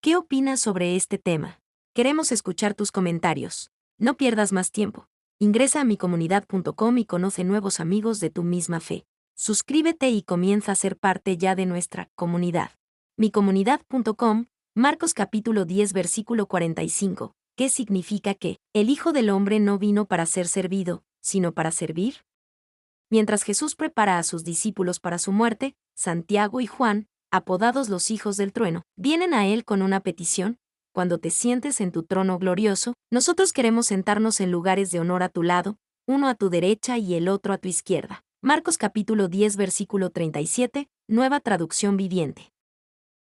¿Qué opinas sobre este tema? Queremos escuchar tus comentarios. No pierdas más tiempo. Ingresa a micomunidad.com y conoce nuevos amigos de tu misma fe. Suscríbete y comienza a ser parte ya de nuestra comunidad. Micomunidad.com, Marcos capítulo 10 versículo 45. ¿Qué significa que el Hijo del Hombre no vino para ser servido, sino para servir? Mientras Jesús prepara a sus discípulos para su muerte, Santiago y Juan, apodados los hijos del trueno, vienen a él con una petición: cuando te sientes en tu trono glorioso, nosotros queremos sentarnos en lugares de honor a tu lado, uno a tu derecha y el otro a tu izquierda. Marcos capítulo 10 versículo 37, Nueva Traducción Viviente.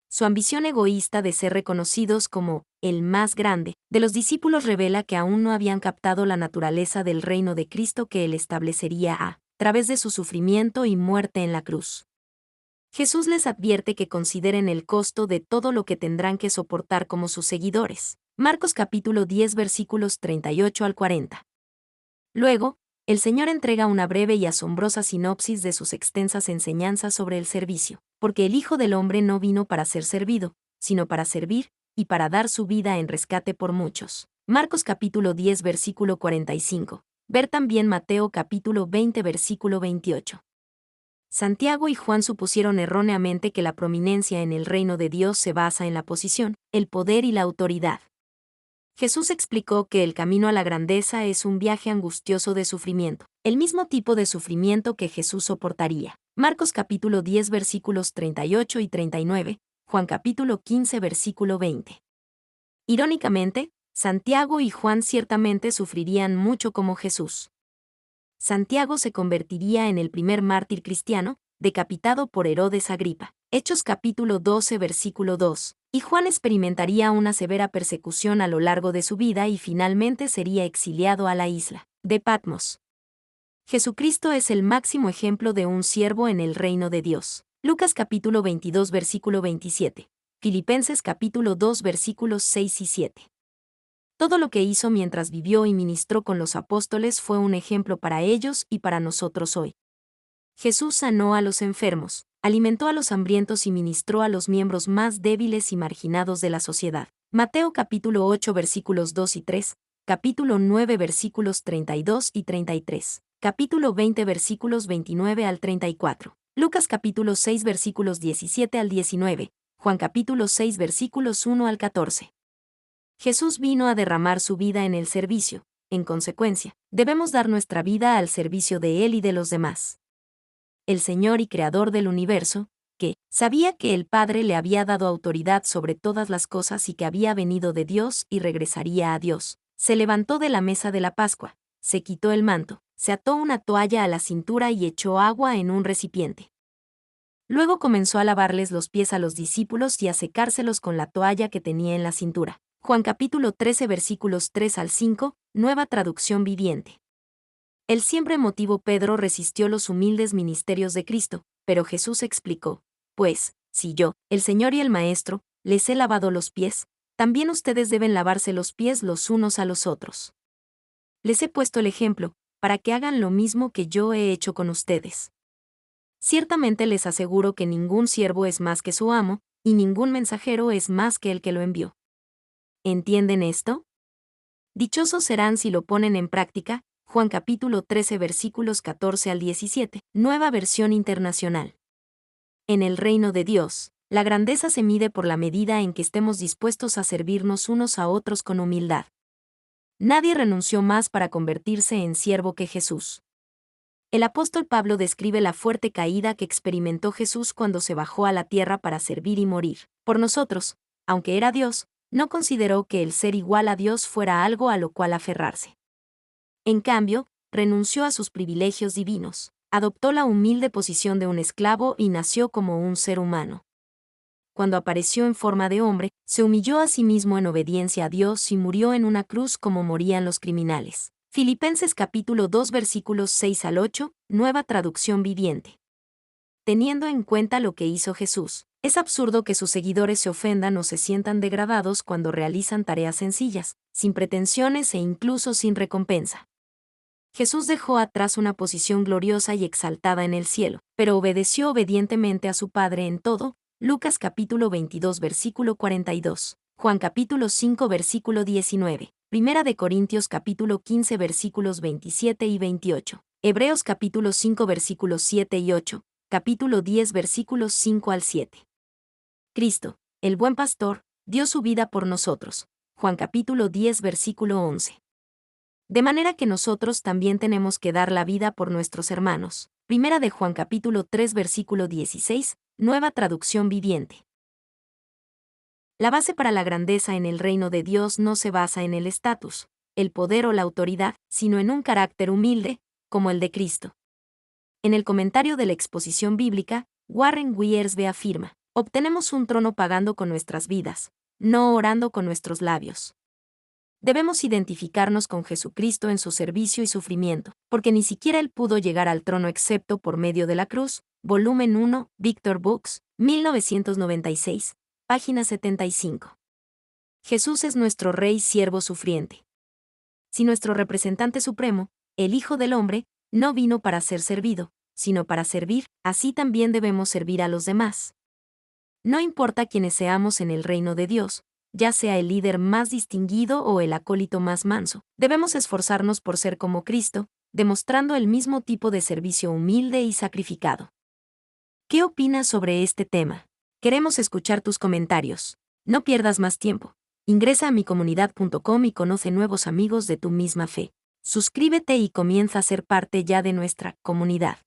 Su ambición egoísta de ser reconocidos como el más grande de los discípulos revela que aún no habían captado la naturaleza del reino de Cristo que él establecería a través de su sufrimiento y muerte en la cruz. Jesús les advierte que consideren el costo de todo lo que tendrán que soportar como sus seguidores. Marcos capítulo 10 versículos 38 al 40. Luego, el Señor entrega una breve y asombrosa sinopsis de sus extensas enseñanzas sobre el servicio, porque el Hijo del Hombre no vino para ser servido, sino para servir, y para dar su vida en rescate por muchos. Marcos capítulo 10 versículo 45. Ver también Mateo capítulo 20 versículo 28. Santiago y Juan supusieron erróneamente que la prominencia en el reino de Dios se basa en la posición, el poder y la autoridad. Jesús explicó que el camino a la grandeza es un viaje angustioso de sufrimiento, el mismo tipo de sufrimiento que Jesús soportaría. Marcos capítulo 10 versículos 38 y 39, Juan capítulo 15 versículo 20. Irónicamente, Santiago y Juan ciertamente sufrirían mucho como Jesús. Santiago se convertiría en el primer mártir cristiano, decapitado por Herodes Agripa. Hechos capítulo 12 versículo 2. Y Juan experimentaría una severa persecución a lo largo de su vida y finalmente sería exiliado a la isla de Patmos. Jesucristo es el máximo ejemplo de un siervo en el reino de Dios. Lucas capítulo 22 versículo 27. Filipenses capítulo 2 versículos 6 y 7. Todo lo que hizo mientras vivió y ministró con los apóstoles fue un ejemplo para ellos y para nosotros hoy. Jesús sanó a los enfermos, alimentó a los hambrientos y ministró a los miembros más débiles y marginados de la sociedad. Mateo capítulo 8 versículos 2 y 3, capítulo 9 versículos 32 y 33, capítulo 20 versículos 29 al 34, Lucas capítulo 6 versículos 17 al 19, Juan capítulo 6 versículos 1 al 14. Jesús vino a derramar su vida en el servicio. En consecuencia, debemos dar nuestra vida al servicio de Él y de los demás. El Señor y Creador del universo, que sabía que el Padre le había dado autoridad sobre todas las cosas y que había venido de Dios y regresaría a Dios, se levantó de la mesa de la Pascua, se quitó el manto, se ató una toalla a la cintura y echó agua en un recipiente. Luego comenzó a lavarles los pies a los discípulos y a secárselos con la toalla que tenía en la cintura. Juan capítulo 13 versículos 3 al 5, Nueva Traducción Viviente. El siempre emotivo Pedro resistió los humildes ministerios de Cristo, pero Jesús explicó: pues, si yo, el Señor y el Maestro, les he lavado los pies, también ustedes deben lavarse los pies los unos a los otros. Les he puesto el ejemplo, para que hagan lo mismo que yo he hecho con ustedes. Ciertamente les aseguro que ningún siervo es más que su amo, y ningún mensajero es más que el que lo envió. ¿Entienden esto? Dichosos serán si lo ponen en práctica. Juan capítulo 13 versículos 14 al 17, Nueva Versión Internacional. En el reino de Dios, la grandeza se mide por la medida en que estemos dispuestos a servirnos unos a otros con humildad. Nadie renunció más para convertirse en siervo que Jesús. El apóstol Pablo describe la fuerte caída que experimentó Jesús cuando se bajó a la tierra para servir y morir por nosotros. Aunque era Dios, no consideró que el ser igual a Dios fuera algo a lo cual aferrarse. En cambio, renunció a sus privilegios divinos, adoptó la humilde posición de un esclavo y nació como un ser humano. Cuando apareció en forma de hombre, se humilló a sí mismo en obediencia a Dios y murió en una cruz como morían los criminales. Filipenses capítulo 2 versículos 6 al 8, Nueva Traducción Viviente. Teniendo en cuenta lo que hizo Jesús, es absurdo que sus seguidores se ofendan o se sientan degradados cuando realizan tareas sencillas, sin pretensiones e incluso sin recompensa. Jesús dejó atrás una posición gloriosa y exaltada en el cielo, pero obedeció obedientemente a su Padre en todo. Lucas capítulo 22 versículo 42. Juan capítulo 5 versículo 19. Primera de Corintios capítulo 15 versículos 27 y 28. Hebreos capítulo 5 versículos 7 y 8. Capítulo 10 versículos 5 al 7. Cristo, el buen pastor, dio su vida por nosotros. Juan capítulo 10 versículo 11. De manera que nosotros también tenemos que dar la vida por nuestros hermanos. Primera de Juan capítulo 3 versículo 16, nueva traducción viviente. La base para la grandeza en el reino de Dios no se basa en el estatus, el poder o la autoridad, sino en un carácter humilde, como el de Cristo. En el comentario de la exposición bíblica, Warren Wiersbe afirma: obtenemos un trono pagando con nuestras vidas, no orando con nuestros labios. Debemos identificarnos con Jesucristo en su servicio y sufrimiento, porque ni siquiera Él pudo llegar al trono excepto por medio de la cruz. Volumen 1, Victor Books, 1996, página 75. Jesús es nuestro Rey siervo sufriente. Si nuestro representante supremo, el Hijo del Hombre, no vino para ser servido, sino para servir, así también debemos servir a los demás. No importa quiénes seamos en el reino de Dios, ya sea el líder más distinguido o el acólito más manso, debemos esforzarnos por ser como Cristo, demostrando el mismo tipo de servicio humilde y sacrificado. ¿Qué opinas sobre este tema? Queremos escuchar tus comentarios. No pierdas más tiempo. Ingresa a micomunidad.com y conoce nuevos amigos de tu misma fe. Suscríbete y comienza a ser parte ya de nuestra comunidad.